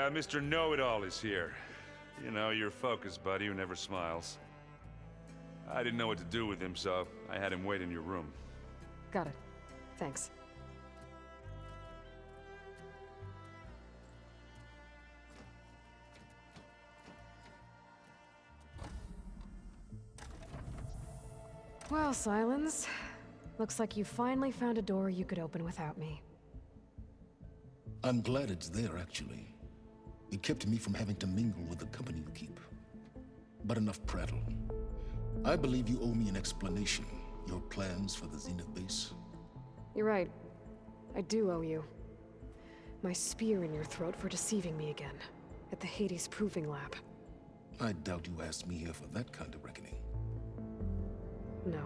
Yeah, Mr. Know-It-All is here. You know, your focus buddy who never smiles. I didn't know what to do with him, so I had him wait in your room. Got it. Thanks. Well, Silence. Looks like you finally found a door you could open without me. I'm glad it's there, actually. It kept me from having to mingle with the company you keep. But enough prattle. I believe you owe me an explanation. Your plans for the Zenith base? You're right. I do owe you. My spear in your throat for deceiving me again. At the Hades Proving Lab. I doubt you asked me here for that kind of reckoning. No.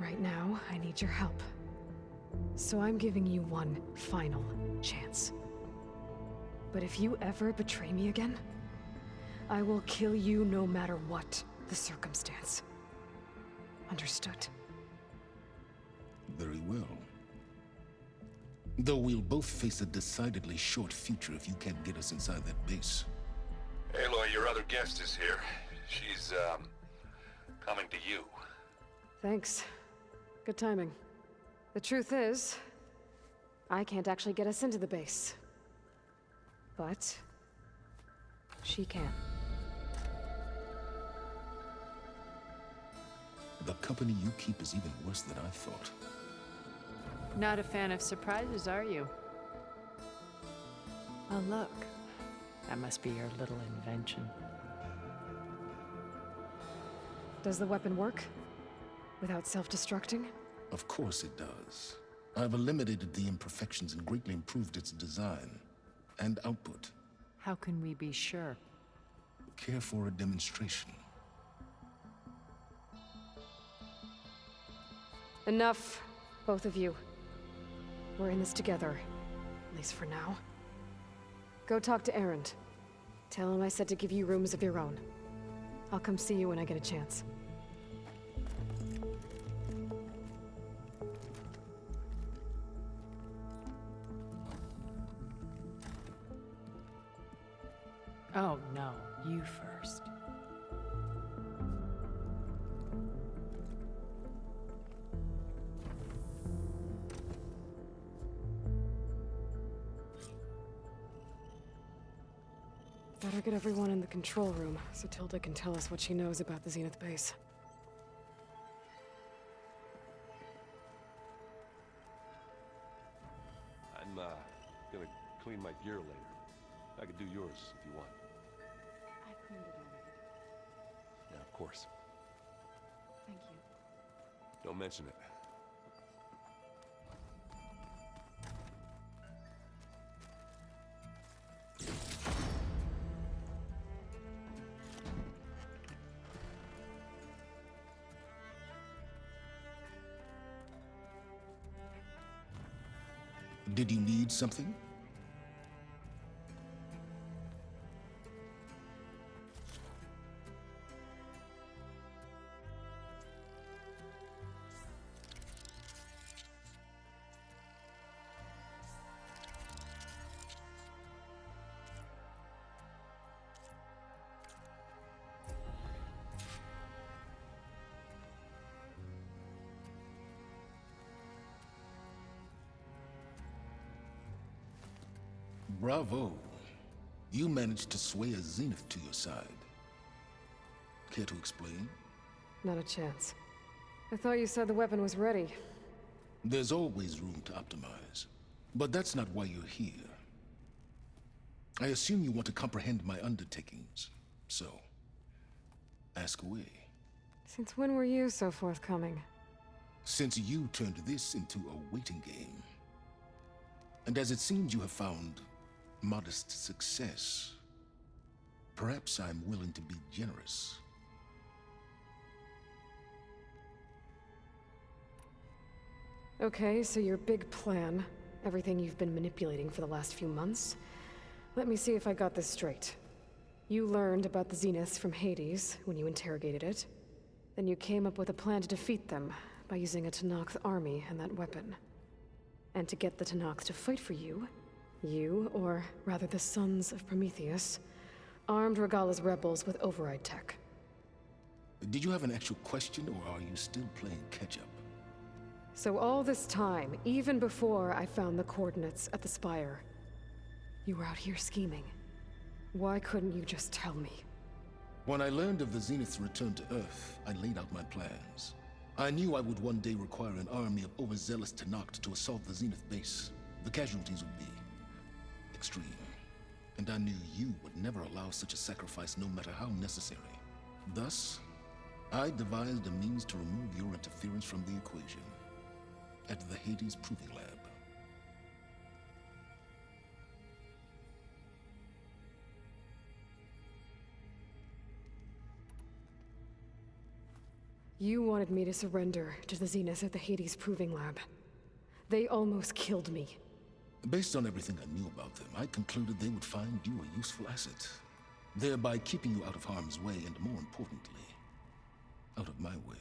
Right now, I need your help. So I'm giving you one final chance. But if you ever betray me again, I will kill you no matter what the circumstance. Understood? Very well. Though we'll both face a decidedly short future if you can't get us inside that base. Aloy, your other guest is here. She's, coming to you. Thanks. Good timing. The truth is, I can't actually get us into the base. But she can. The company you keep is even worse than I thought. Not a fan of surprises, are you? Oh, look. That must be your little invention. Does the weapon work? Without self-destructing? Of course it does. I've eliminated the imperfections and greatly improved its design and output. How can we be sure? Care for a demonstration? Enough, both of you. We're in this together, at least for now. Go talk to Erend. Tell him I said to give you rooms of your own. I'll come see you when I get a chance. Oh, no. You first. Better get everyone in the control room, so Tilda can tell us what she knows about the Zenith base. I'm, gonna clean my gear later. I could do yours if you want. I cleaned it already. Yeah, of course. Thank you. Don't mention it. Did you need something? Bravo. You managed to sway a Zenith to your side. Care to explain? Not a chance. I thought you said the weapon was ready. There's always room to optimize. But that's not why you're here. I assume you want to comprehend my undertakings. So, ask away. Since when were you so forthcoming? Since you turned this into a waiting game. And as it seems you have found modest success, perhaps I'm willing to be generous. Okay, so your big plan, everything you've been manipulating for the last few months. Let me see if I got this straight. You learned about the Zeniths from Hades when you interrogated it. Then you came up with a plan to defeat them by using a Tenakth army and that weapon. And to get the Tenakth to fight for you, You, or rather the Sons of Prometheus, armed Regala's rebels with override tech. Did you have an actual question, or are you still playing catch-up? So all this time, even before I found the coordinates at the Spire, you were out here scheming. Why couldn't you just tell me? When I learned of the Zenith's return to Earth, I laid out my plans. I knew I would one day require an army of overzealous Tenakth to assault the Zenith base. The casualties would be extreme. And I knew you would never allow such a sacrifice, no matter how necessary. Thus, I devised a means to remove your interference from the equation at the Hades Proving Lab. You wanted me to surrender to the Zenith at the Hades Proving Lab. They almost killed me. Based on everything I knew about them, I concluded they would find you a useful asset, thereby keeping you out of harm's way and, more importantly, out of my way.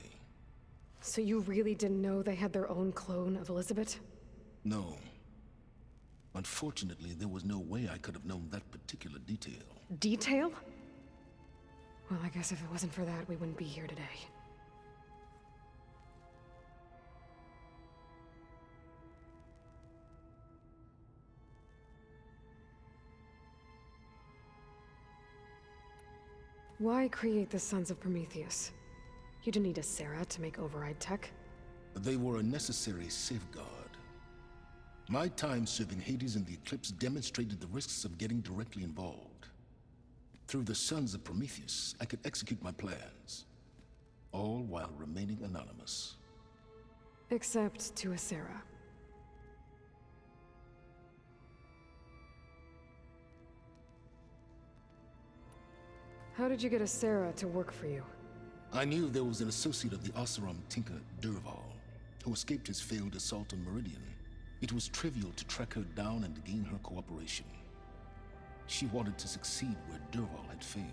So you really didn't know they had their own clone of Elizabeth? No. Unfortunately, there was no way I could have known that particular detail. Detail? Well, I guess if it wasn't for that, we wouldn't be here today. Why create the Sons of Prometheus? You didn't need a Sarah to make override tech. They were a necessary safeguard. My time serving Hades and the Eclipse demonstrated the risks of getting directly involved. Through the Sons of Prometheus, I could execute my plans, all while remaining anonymous. Except to a Sarah. How did you get a Sarah to work for you? I knew there was an associate of the Oseram tinker, Durval, who escaped his failed assault on Meridian. It was trivial to track her down and gain her cooperation. She wanted to succeed where Durval had failed.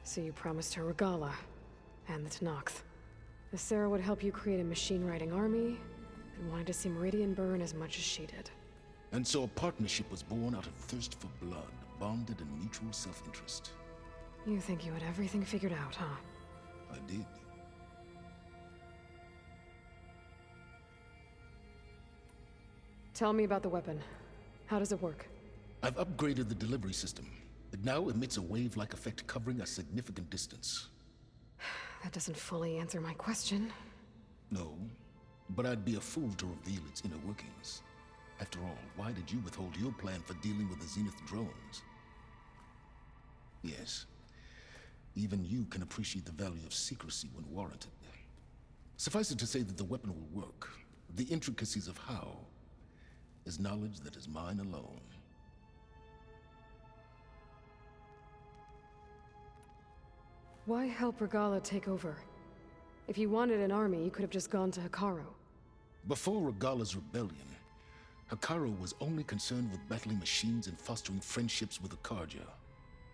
So you promised her Regala, and the Tenakth. The Sarah would help you create a machine-riding army, and wanted to see Meridian burn as much as she did. And so a partnership was born out of thirst for blood, bonded in mutual self-interest. You think you had everything figured out, huh? I did. Tell me about the weapon. How does it work? I've upgraded the delivery system. It now emits a wave-like effect covering a significant distance. That doesn't fully answer my question. No, but I'd be a fool to reveal its inner workings. After all, why did you withhold your plan for dealing with the Zenith drones? Yes, even you can appreciate the value of secrecy when warranted. Suffice it to say that the weapon will work. The intricacies of how is knowledge that is mine alone. Why help Regala take over? If you wanted an army, you could have just gone to Hekarro. Before Regala's rebellion, Hekarro was only concerned with battling machines and fostering friendships with the Karja.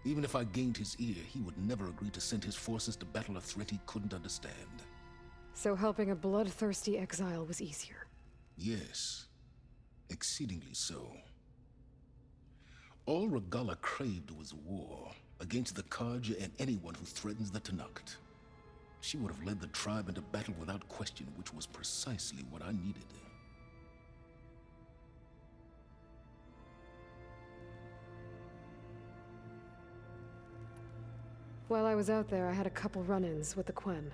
Even if I gained his ear, he would never agree to send his forces to battle a threat he couldn't understand. So helping a bloodthirsty exile was easier. Yes, exceedingly so. All Regala craved was war against the Karja and anyone who threatens the Tenakth. She would have led the tribe into battle without question, which was precisely what I needed. While I was out there, I had a couple run-ins with the Quen.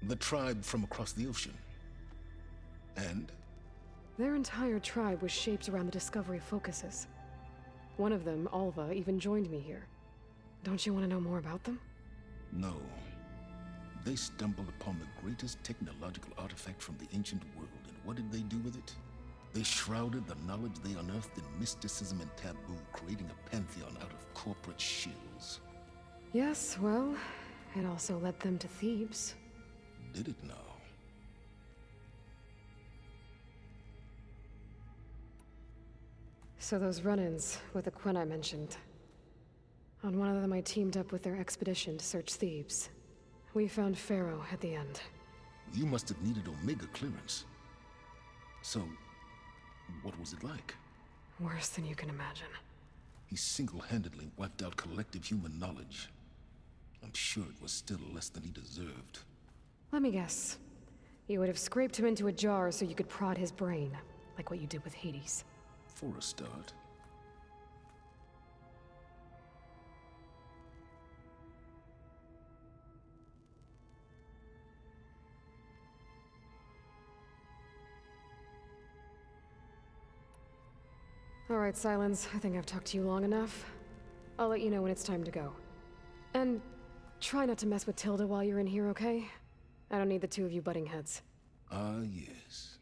The tribe from across the ocean. And? Their entire tribe was shaped around the Discovery focuses. One of them, Alva, even joined me here. Don't you want to know more about them? No. They stumbled upon the greatest technological artifact from the ancient world, and what did they do with it? They shrouded the knowledge they unearthed in mysticism and taboo, creating a pantheon out of corporate shills. Yes, well, it also led them to Thebes. Did it now? So those run-ins with the Quen I mentioned. On one of them I teamed up with their expedition to search Thebes. We found Pharaoh at the end. You must have needed Omega clearance. So, what was it like? Worse than you can imagine. He single-handedly wiped out collective human knowledge. I'm sure it was still less than he deserved. Let me guess. You would have scraped him into a jar so you could prod his brain, like what you did with Hades. For a start. All right, Silence. I think I've talked to you long enough. I'll let you know when it's time to go. And try not to mess with Tilda while you're in here, okay? I don't need the two of you butting heads. Ah, yes.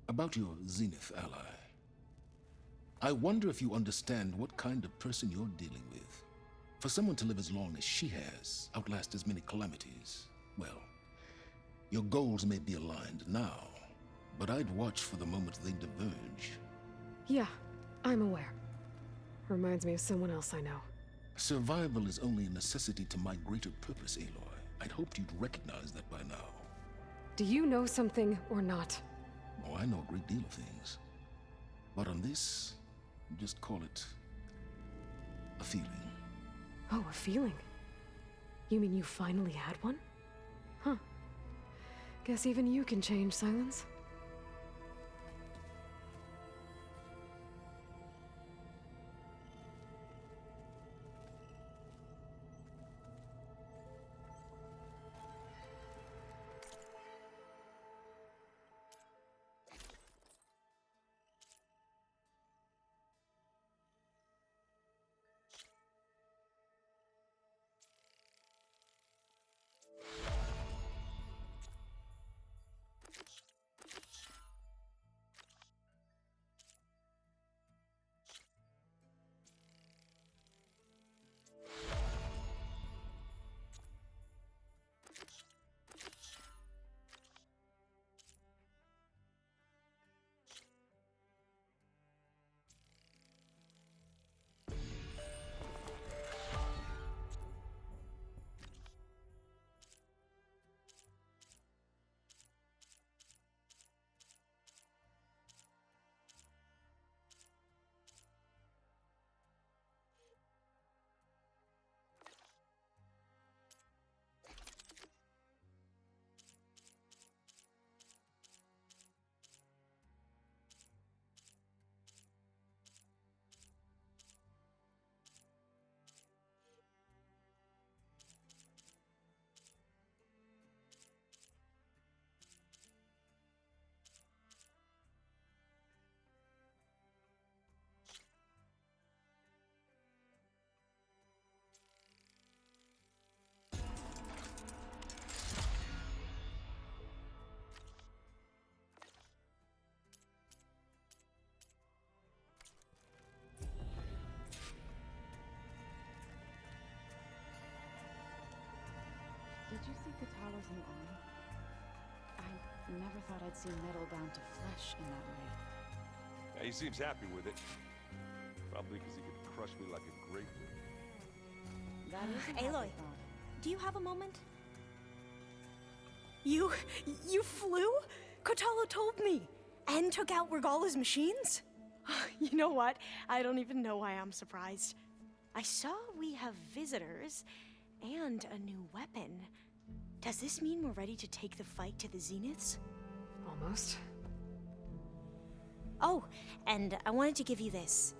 About your Zenith ally. I wonder if you understand what kind of person you're dealing with. For someone to live as long as she has, outlast as many calamities, well, your goals may be aligned now, but I'd watch for the moment they diverge. Yeah, I'm aware. Reminds me of someone else I know. Survival is only a necessity to my greater purpose, Aloy. I'd hoped you'd recognize that by now. Do you know something or not? Oh, I know a great deal of things. But on this, just call it a feeling. Oh, a feeling? You mean you finally had one? Huh. Guess even you can change, Silence. Did you see Katala's new arm? I never thought I'd see metal down to flesh in that way. Yeah, he seems happy with it. Probably because he could crush me like a grapefruit. That is a Aloy, happy thought. do you have a moment? You flew? Kotalo told me! And took out Regala's machines? You know what? I don't even know why I'm surprised. I saw we have visitors and a new weapon. Does this mean we're ready to take the fight to the Zeniths? Almost. Oh, and I wanted to give you this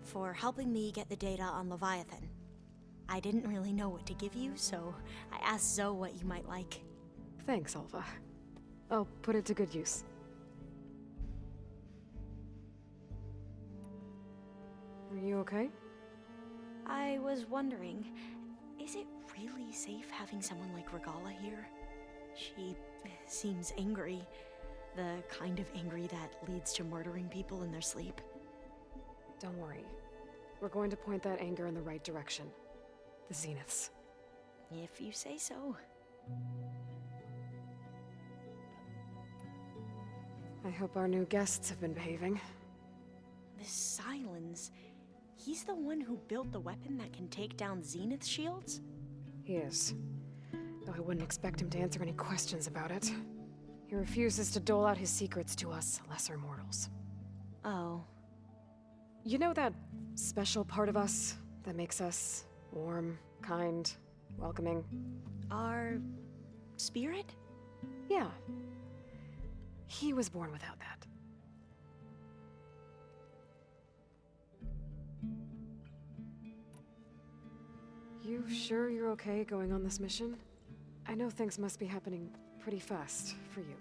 for helping me get the data on Leviathan. I didn't really know what to give you, so I asked Zoe what you might like. Thanks, Alpha. I'll put it to good use. Are you okay? I was wondering, is it really safe having someone like Regala here? She seems angry. The kind of angry that leads to murdering people in their sleep. Don't worry. We're going to point that anger in the right direction. The Zeniths. If you say so. I hope our new guests have been behaving. This Silence, he's the one who built the weapon that can take down Zenith shields? He is. Though I wouldn't expect him to answer any questions about it. He refuses to dole out his secrets to us lesser mortals. Oh. You know that special part of us that makes us warm, kind, welcoming? Our spirit? Yeah. He was born without that. You sure you're okay going on this mission? I know things must be happening pretty fast for you.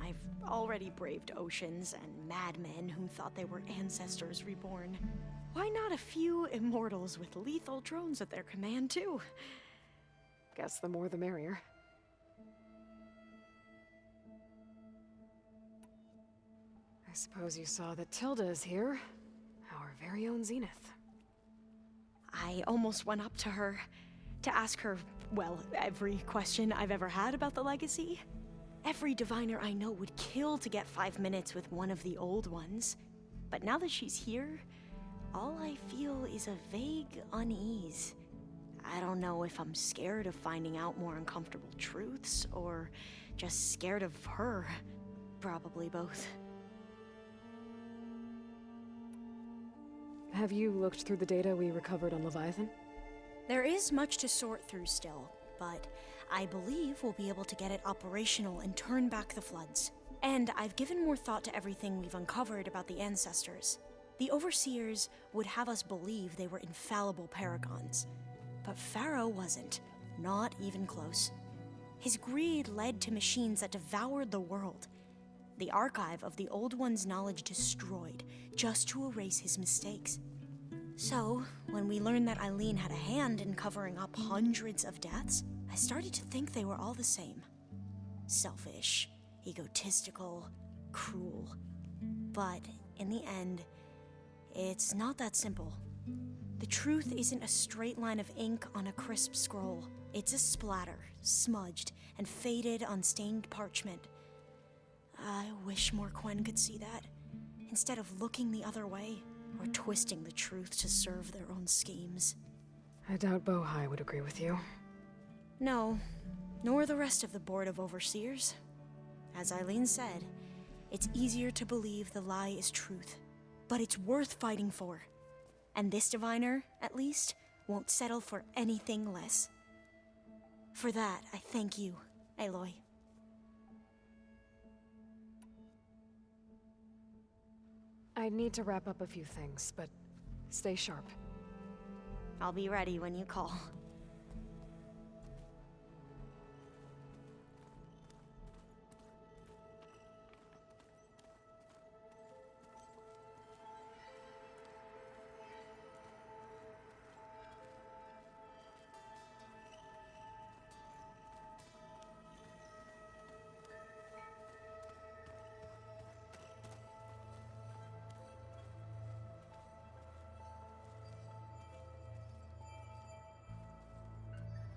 I've already braved oceans and madmen who thought they were ancestors reborn. Why not a few immortals with lethal drones at their command, too? Guess the more the merrier. I suppose you saw that Tilda is here. Our very own Zenith. I almost went up to her to ask her, well, every question I've ever had about the legacy. Every diviner I know would kill to get 5 minutes with one of the old ones. But now that she's here, all I feel is a vague unease. I don't know if I'm scared of finding out more uncomfortable truths, or just scared of her. Probably both. Have you looked through the data we recovered on Leviathan? There is much to sort through still, but I believe we'll be able to get it operational and turn back the floods. And I've given more thought to everything we've uncovered about the ancestors. The Overseers would have us believe they were infallible paragons. But Pharaoh wasn't, not even close. His greed led to machines that devoured the world. The archive of the Old One's knowledge destroyed, just to erase his mistakes. So, when we learned that Eileen had a hand in covering up hundreds of deaths, I started to think they were all the same. Selfish, egotistical, cruel. But in the end, it's not that simple. The truth isn't a straight line of ink on a crisp scroll. It's a splatter, smudged, and faded on stained parchment. I wish more Quen could see that, instead of looking the other way, or twisting the truth to serve their own schemes. I doubt Bohai would agree with you. No, nor the rest of the Board of Overseers. As Eileen said, it's easier to believe the lie is truth, but it's worth fighting for. And this diviner, at least, won't settle for anything less. For that, I thank you, Aloy. I need to wrap up a few things, but stay sharp. I'll be ready when you call.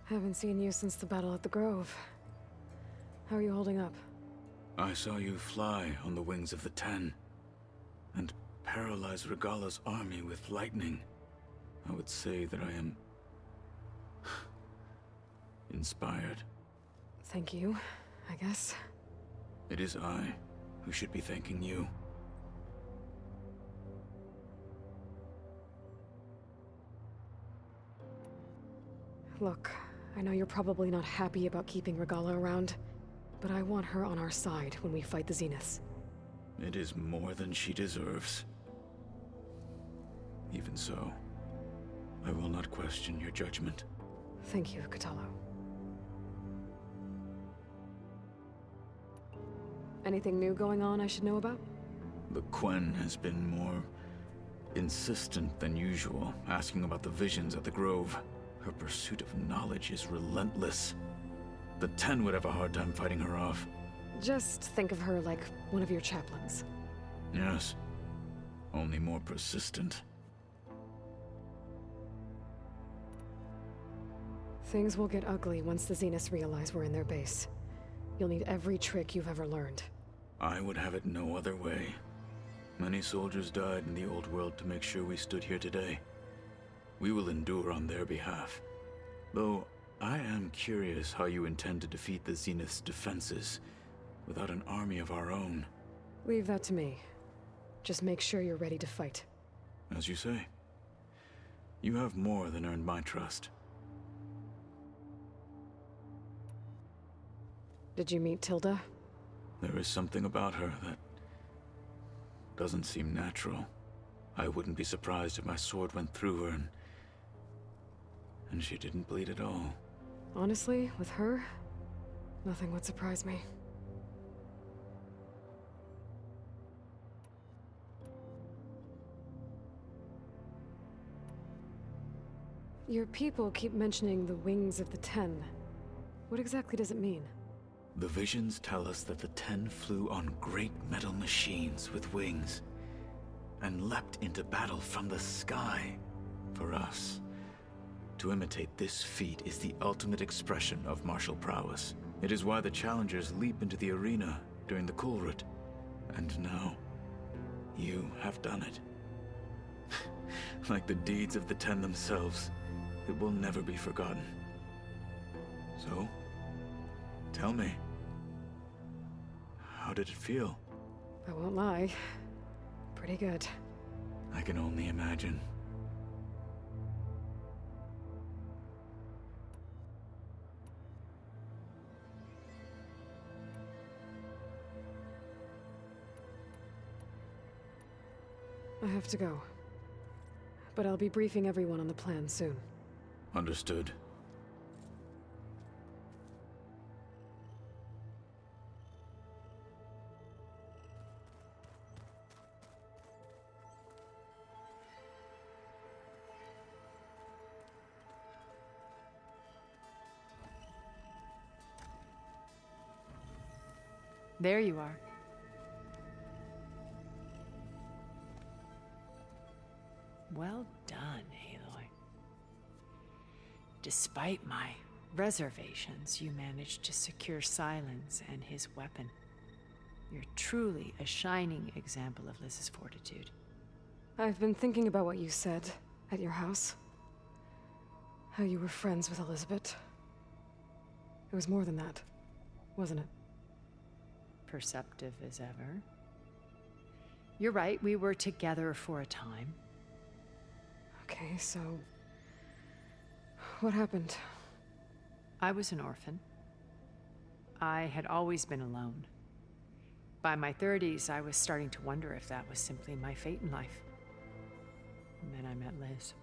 Haven't seen you since the battle at the Grove. How are you holding up? I saw you fly on the wings of the Ten, and paralyze Regala's army with lightning. I would say that I am inspired. Thank you, I guess. It is I who should be thanking you. Look, I know you're probably not happy about keeping Regala around, but I want her on our side when we fight the Zeniths. It is more than she deserves. Even so, I will not question your judgment. Thank you, Kotallo. Anything new going on I should know about? The Quen has been more insistent than usual, asking about the visions at the Grove. Her pursuit of knowledge is relentless. The Ten would have a hard time fighting her off. Just think of her like one of your chaplains. Yes, only more persistent. Things will get ugly once the Zeniths realize we're in their base. You'll need every trick you've ever learned. I would have it no other way. Many soldiers died in the old world to make sure we stood here today. We will endure on their behalf. Though, I am curious how you intend to defeat the Zenith's defenses without an army of our own. Leave that to me. Just make sure you're ready to fight. As you say, you have more than earned my trust. Did you meet Tilda? There is something about her that doesn't seem natural. I wouldn't be surprised if my sword went through her and she didn't bleed at all. Honestly, with her, nothing would surprise me. Your people keep mentioning the wings of the Ten. What exactly does it mean? The visions tell us that the Ten flew on great metal machines with wings and leapt into battle from the sky. For us, to imitate this feat is the ultimate expression of martial prowess. It is why the challengers leap into the arena during the Kulrut. And now, you have done it. Like the deeds of the Ten themselves, it will never be forgotten. So, tell me, how did it feel? I won't lie. Pretty good. I can only imagine. I have to go. But I'll be briefing everyone on the plan soon. Understood. There you are. Well done, Aloy. Despite my reservations, you managed to secure Silence and his weapon. You're truly a shining example of Liz's fortitude. I've been thinking about what you said at your house. How you were friends with Elizabeth. It was more than that, wasn't it? Perceptive as ever. You're right, we were together for a time. Okay, so... what happened? I was an orphan. I had always been alone. By my 30s, I was starting to wonder if that was simply my fate in life. And then I met Liz.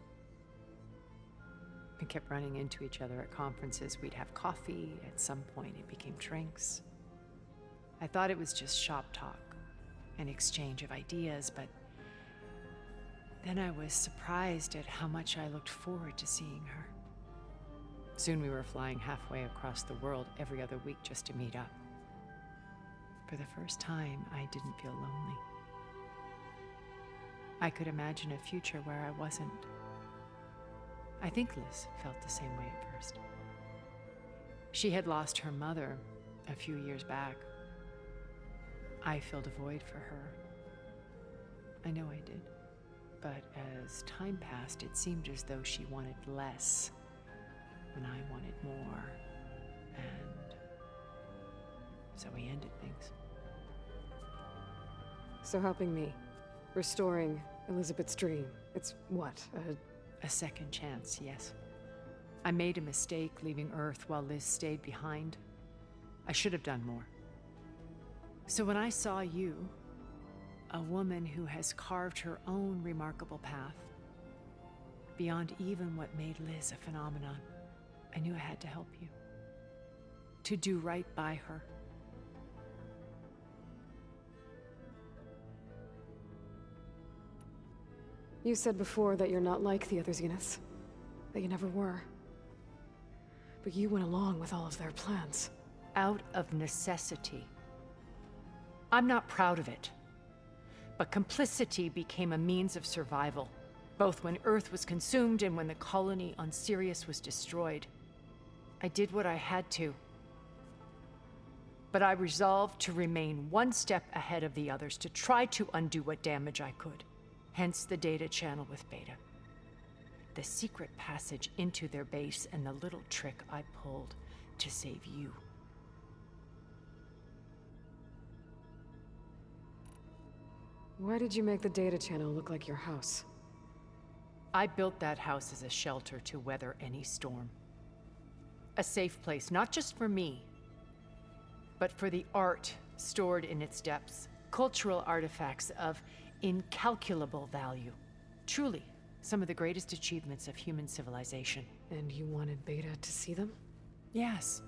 We kept running into each other at conferences. We'd have coffee. At some point, it became drinks. I thought it was just shop talk, an exchange of ideas, but then I was surprised at how much I looked forward to seeing her. Soon we were flying halfway across the world every other week just to meet up. For the first time, I didn't feel lonely. I could imagine a future where I wasn't. I think Liz felt the same way at first. She had lost her mother a few years back. I filled a void for her. I know I did. But as time passed, it seemed as though she wanted less, and I wanted more. And so we ended things. So helping me, restoring Elizabeth's dream, it's what, A second chance, yes. I made a mistake leaving Earth while Liz stayed behind. I should have done more. So when I saw you, a woman who has carved her own remarkable path, beyond even what made Liz a phenomenon, I knew I had to help you. To do right by her. You said before that you're not like the other Zeniths. That you never were. But you went along with all of their plans. Out of necessity. I'm not proud of it. But complicity became a means of survival, both when Earth was consumed and when the colony on Sirius was destroyed. I did what I had to. But I resolved to remain one step ahead of the others, to try to undo what damage I could. Hence the data channel with Beta. The secret passage into their base and the little trick I pulled to save you. Why did you make the data channel look like your house? I built that house as a shelter to weather any storm. A safe place, not just for me, but for the art stored in its depths. Cultural artifacts of incalculable value. Truly, some of the greatest achievements of human civilization. And you wanted Beta to see them? Yes.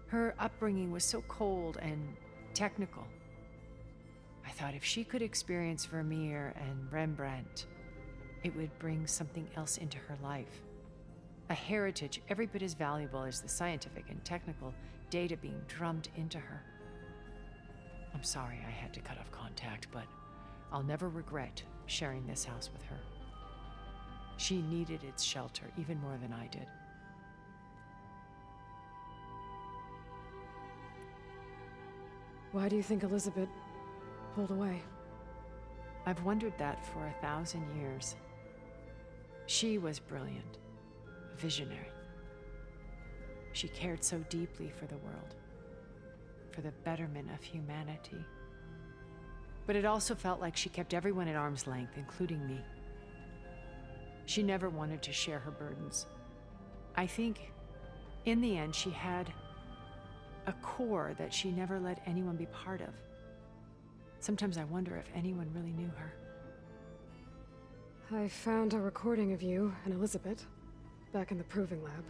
Her upbringing was so cold and technical. I thought if she could experience Vermeer and Rembrandt, it would bring something else into her life. A heritage every bit as valuable as the scientific and technical data being drummed into her. I'm sorry I had to cut off contact, but I'll never regret sharing this house with her. She needed its shelter even more than I did. Why do you think Elizabeth pulled away? I've wondered that for 1,000 years. She was brilliant, visionary. She cared so deeply for the world, for the betterment of humanity. But it also felt like she kept everyone at arm's length, including me. She never wanted to share her burdens. I think, in the end, she had a core that she never let anyone be part of. Sometimes I wonder if anyone really knew her. I found a recording of you and Elizabeth back in the proving lab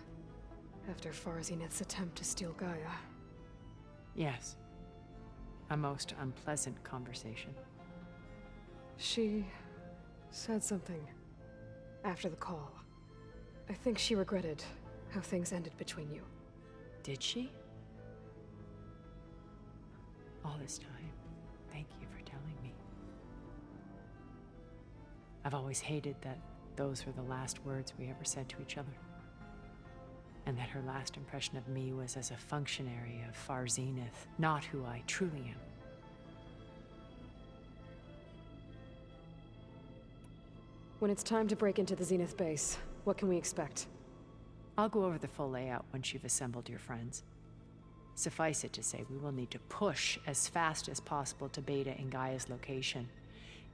after Farzineth's attempt to steal Gaia. Yes. A most unpleasant conversation. She said something after the call. I think she regretted how things ended between you. Did she? All this time, thank you for telling me. I've always hated that those were the last words we ever said to each other. And that her last impression of me was as a functionary of Far Zenith, not who I truly am. When it's time to break into the Zenith base, what can we expect? I'll go over the full layout once you've assembled your friends. Suffice it to say, we will need to push as fast as possible to Beta and Gaia's location,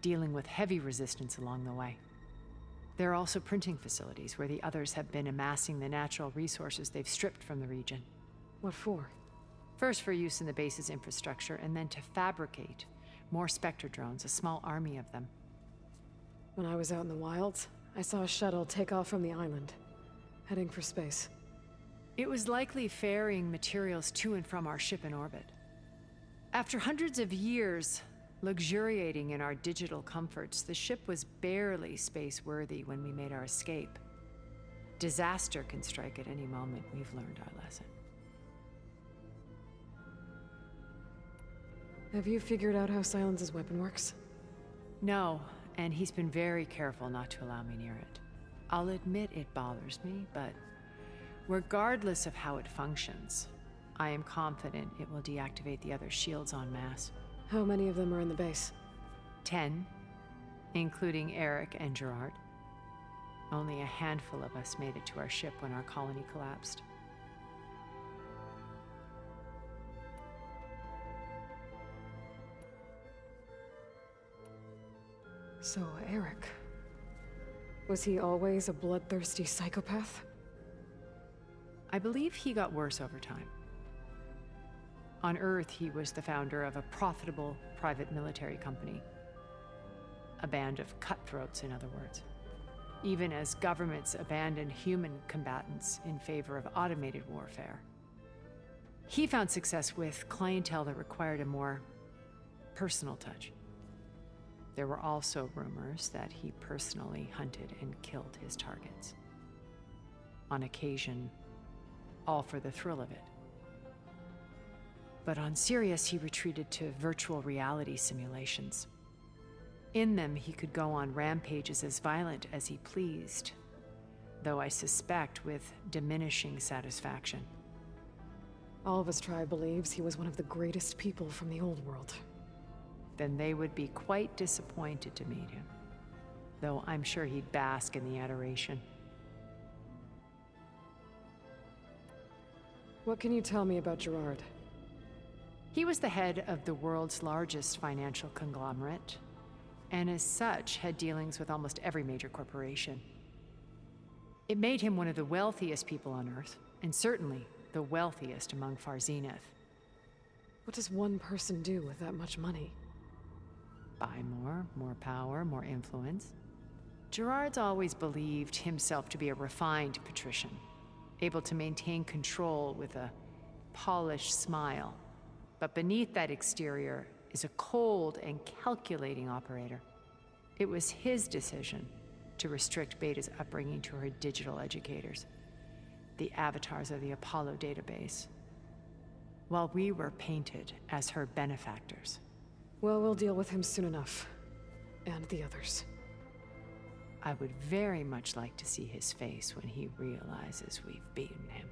dealing with heavy resistance along the way. There are also printing facilities where the others have been amassing the natural resources they've stripped from the region. What for? First for use in the base's infrastructure, and then to fabricate more Spectre drones, a small army of them. When I was out in the wilds, I saw a shuttle take off from the island, heading for space. It was likely ferrying materials to and from our ship in orbit. After hundreds of years luxuriating in our digital comforts, the ship was barely space-worthy when we made our escape. Disaster can strike at any moment. We've learned our lesson. Have you figured out how Silence's weapon works? No, and he's been very careful not to allow me near it. I'll admit it bothers me, but regardless of how it functions, I am confident it will deactivate the other shields en masse. How many of them are in the base? 10, including Eric and Gerard. Only a handful of us made it to our ship when our colony collapsed. So, Eric. Was he always a bloodthirsty psychopath? I believe he got worse over time. On Earth, he was the founder of a profitable private military company. A band of cutthroats, in other words. Even as governments abandoned human combatants in favor of automated warfare. He found success with clientele that required a more personal touch. There were also rumors that he personally hunted and killed his targets. On occasion, all for the thrill of it. But on Sirius, he retreated to virtual reality simulations. In them, he could go on rampages as violent as he pleased, though I suspect with diminishing satisfaction. All of his tribe believes he was one of the greatest people from the old world. Then they would be quite disappointed to meet him, though I'm sure he'd bask in the adoration. What can you tell me about Gerard? He was the head of the world's largest financial conglomerate, and as such had dealings with almost every major corporation. It made him one of the wealthiest people on Earth, and certainly the wealthiest among Far Zenith. What does one person do with that much money? Buy more power, more influence. Gerard's always believed himself to be a refined patrician, able to maintain control with a polished smile. But beneath that exterior is a cold and calculating operator. It was his decision to restrict Beta's upbringing to her digital educators, the avatars of the Apollo database, while we were painted as her benefactors. Well, we'll deal with him soon enough. And the others. I would very much like to see his face when he realizes we've beaten him.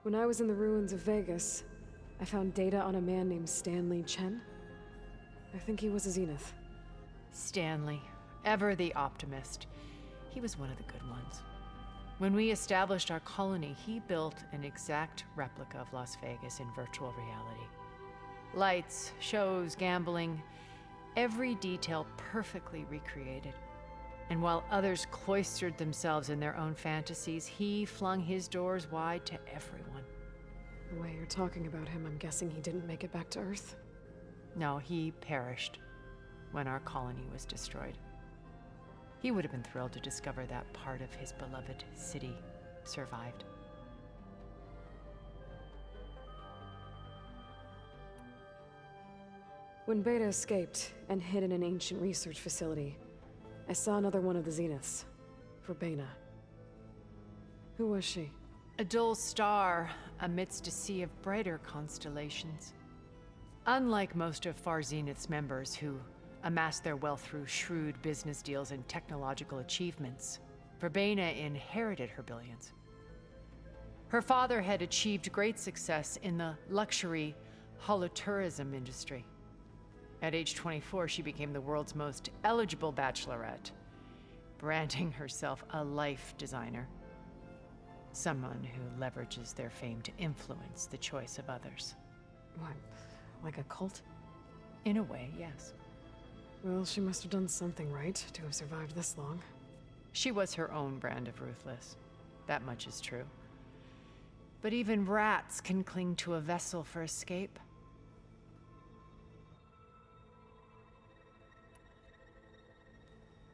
When I was in the ruins of Vegas, I found data on a man named Stanley Chen. I think he was a Zenith. Stanley, ever the optimist. He was one of the good ones. When we established our colony, he built an exact replica of Las Vegas in virtual reality. Lights, shows, gambling, every detail perfectly recreated. And while others cloistered themselves in their own fantasies, he flung his doors wide to everyone. The way you're talking about him, I'm guessing he didn't make it back to Earth? No, he perished when our colony was destroyed. He would have been thrilled to discover that part of his beloved city survived. When Beta escaped and hid in an ancient research facility, I saw another one of the Zeniths, Verbena. Who was she? A dull star amidst a sea of brighter constellations. Unlike most of Far Zenith's members who amassed their wealth through shrewd business deals and technological achievements, Verbena inherited her billions. Her father had achieved great success in the luxury holotourism industry. At age 24, she became the world's most eligible bachelorette, branding herself a life designer. Someone who leverages their fame to influence the choice of others. What, like a cult? In a way, yes. Well, she must have done something right to have survived this long. She was her own brand of ruthless. That much is true. But even rats can cling to a vessel for escape.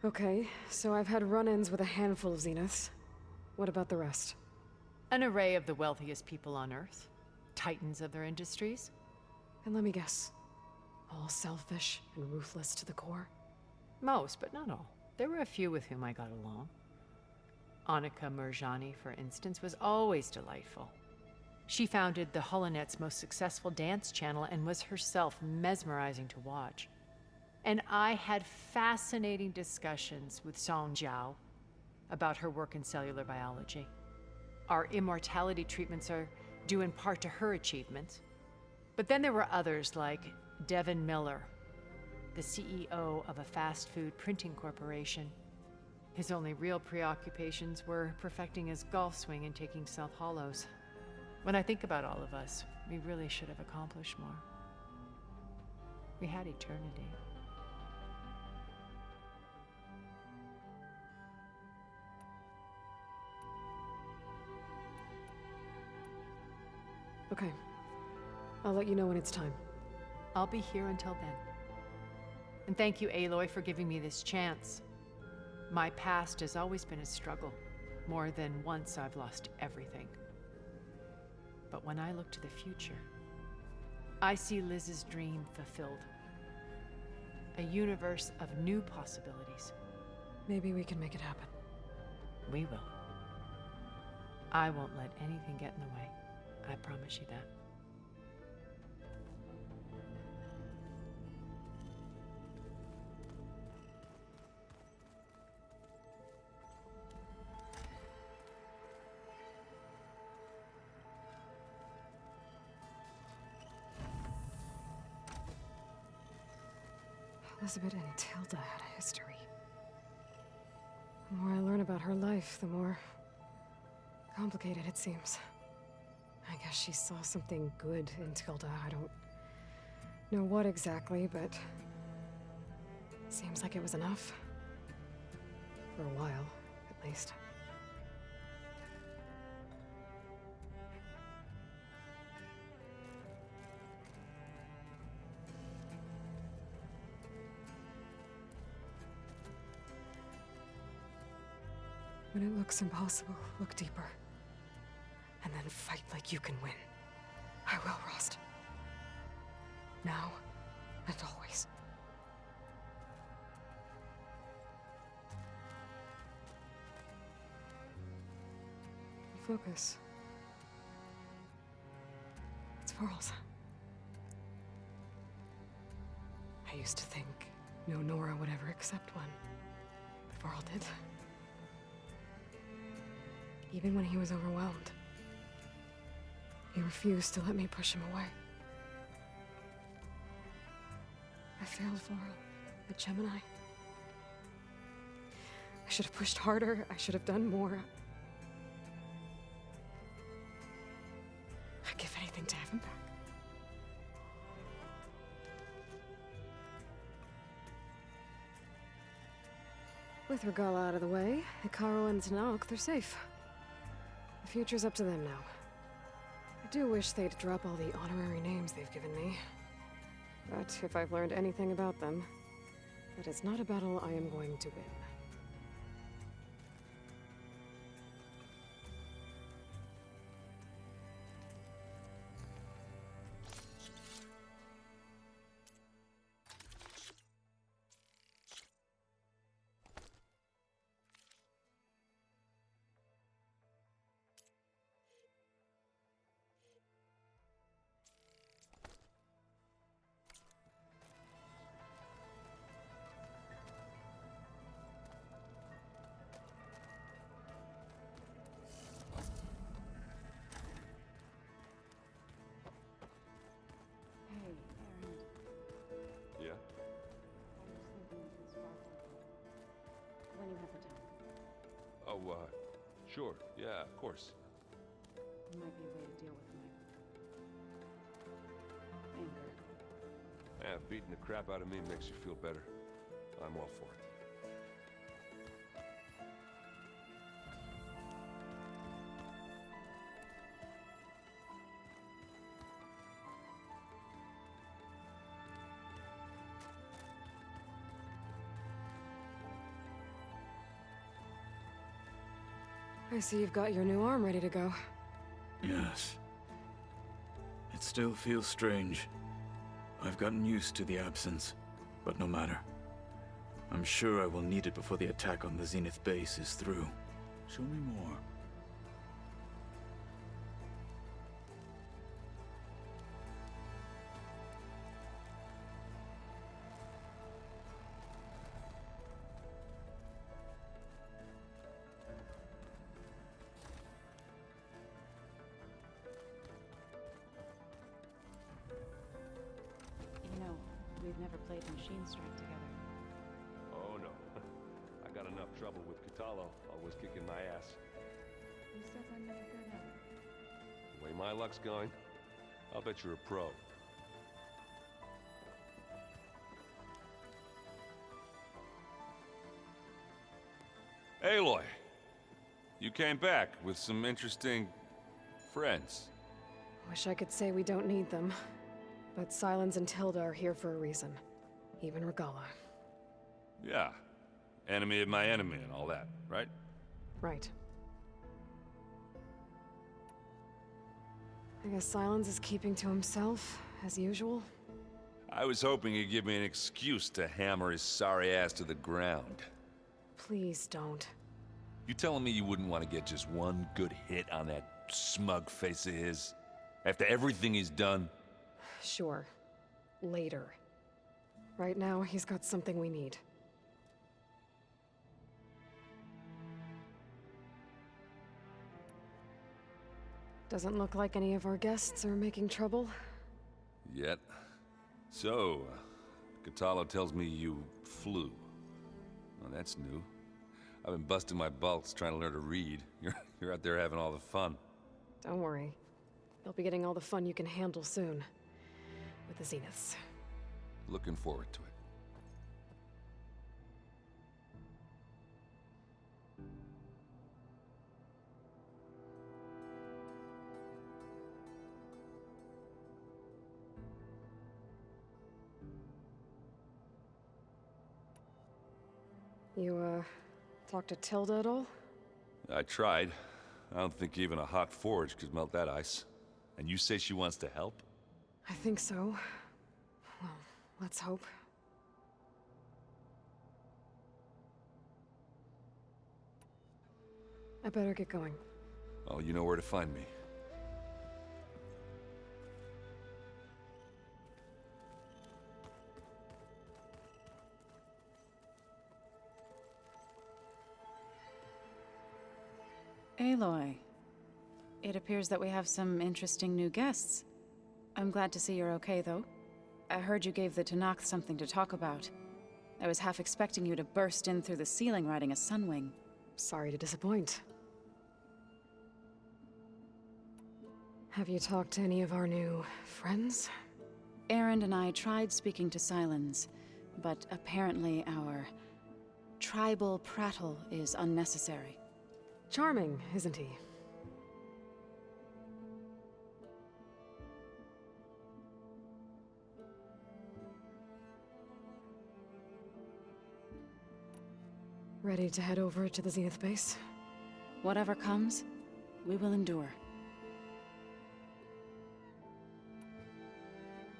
Okay, so I've had run-ins with a handful of Zeniths. What about the rest? An array of the wealthiest people on Earth. Titans of their industries. And let me guess. All selfish and ruthless to the core? Most, but not all. There were a few with whom I got along. Annika Murjani, for instance, was always delightful. She founded the HoloNet's most successful dance channel and was herself mesmerizing to watch. And I had fascinating discussions with Song Jiao about her work in cellular biology. Our immortality treatments are due in part to her achievements. But then there were others like Devin Miller, the CEO of a fast food printing corporation. His only real preoccupations were perfecting his golf swing and taking self-hollows. When I think about all of us, we really should have accomplished more. We had eternity. Okay. I'll let you know when it's time. I'll be here until then. And thank you, Aloy, for giving me this chance. My past has always been a struggle. More than once I've lost everything. But when I look to the future, I see Liz's dream fulfilled. A universe of new possibilities. Maybe we can make it happen. We will. I won't let anything get in the way. I promise you that. Elizabeth and Tilda had a history. The more I learn about her life, the more complicated it seems. I guess she saw something good in Tilda. I don't know what exactly, but seems like it was enough. For a while, at least. When it looks impossible, look deeper. And then fight like you can win. I will, Rost. Now and always. Focus. It's Varl's. I used to think no Nora would ever accept one. But Varl did. Even when he was overwhelmed. He refused to let me push him away. I failed Varl at Gemini. I should have pushed harder. I should have done more. I'd give anything to have him back. With Regala out of the way, Ikaru and Tanalk, they're safe. The future's up to them now. I do wish they'd drop all the honorary names they've given me. But if I've learned anything about them, that is not a battle I am going to win. Hey, Aaron. Yeah? I was thinking of this sparkle. When you have the time. Oh, sure. Yeah, of course. It might be a way to deal with my anger. Yeah, beating the crap out of me makes you feel better. I'm all for it. I see you've got your new arm ready to go. Yes. It still feels strange. I've gotten used to the absence, but no matter. I'm sure I will need it before the attack on the Zenith base is through. Show me more. You know, we've never played Machine Strike together. Oh, no. I got enough trouble with Katalo, always kicking my ass. Who says I'm any good at it? The way my luck's going, I'll bet you're a pro. Aloy! You came back with some interesting friends. Wish I could say we don't need them. But Sylens and Tilda are here for a reason. Even Regala. Yeah. Enemy of my enemy and all that, right? Right. I guess Sylens is keeping to himself, as usual. I was hoping he'd give me an excuse to hammer his sorry ass to the ground. Please don't. You telling me you wouldn't want to get just one good hit on that smug face of his? After everything he's done? Sure. Later. Right now, he's got something we need. Doesn't look like any of our guests are making trouble. Yet. So, Katalo tells me you flew. Well, that's new. I've been busting my balls trying to learn to read. You're out there having all the fun. Don't worry. You'll be getting all the fun you can handle soon. With the Zeniths. Looking forward to it. You, talked to Tilda at all? I tried. I don't think even a hot forge could melt that ice. And you say she wants to help? I think so. Well, let's hope. I better get going. Oh, you know where to find me. Aloy, it appears that we have some interesting new guests. I'm glad to see you're okay, though. I heard you gave the Tanakh something to talk about. I was half expecting you to burst in through the ceiling riding a sunwing. Sorry to disappoint. Have you talked to any of our new friends? Erend and I tried speaking to Sylens, but apparently our tribal prattle is unnecessary. Charming, isn't he? Ready to head over to the Zenith base? Whatever comes, we will endure.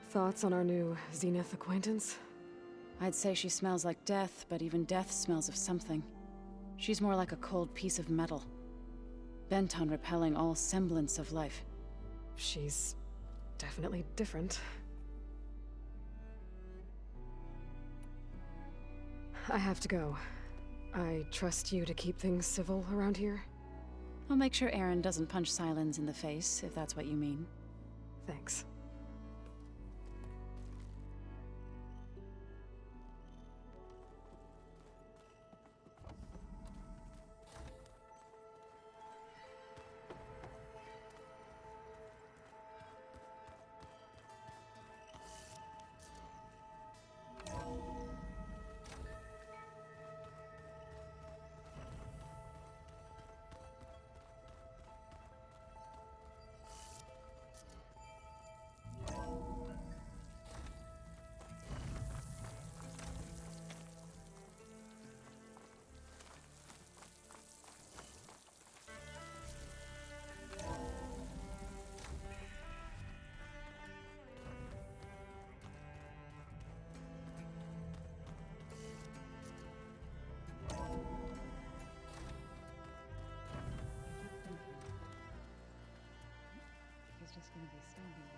Thoughts on our new Zenith acquaintance? I'd say she smells like death, but even death smells of something. She's more like a cold piece of metal, bent on repelling all semblance of life. She's definitely different. I have to go. I trust you to keep things civil around here? I'll make sure Erend doesn't punch Sylens in the face, if that's what you mean. Thanks. He's just gonna be standing there.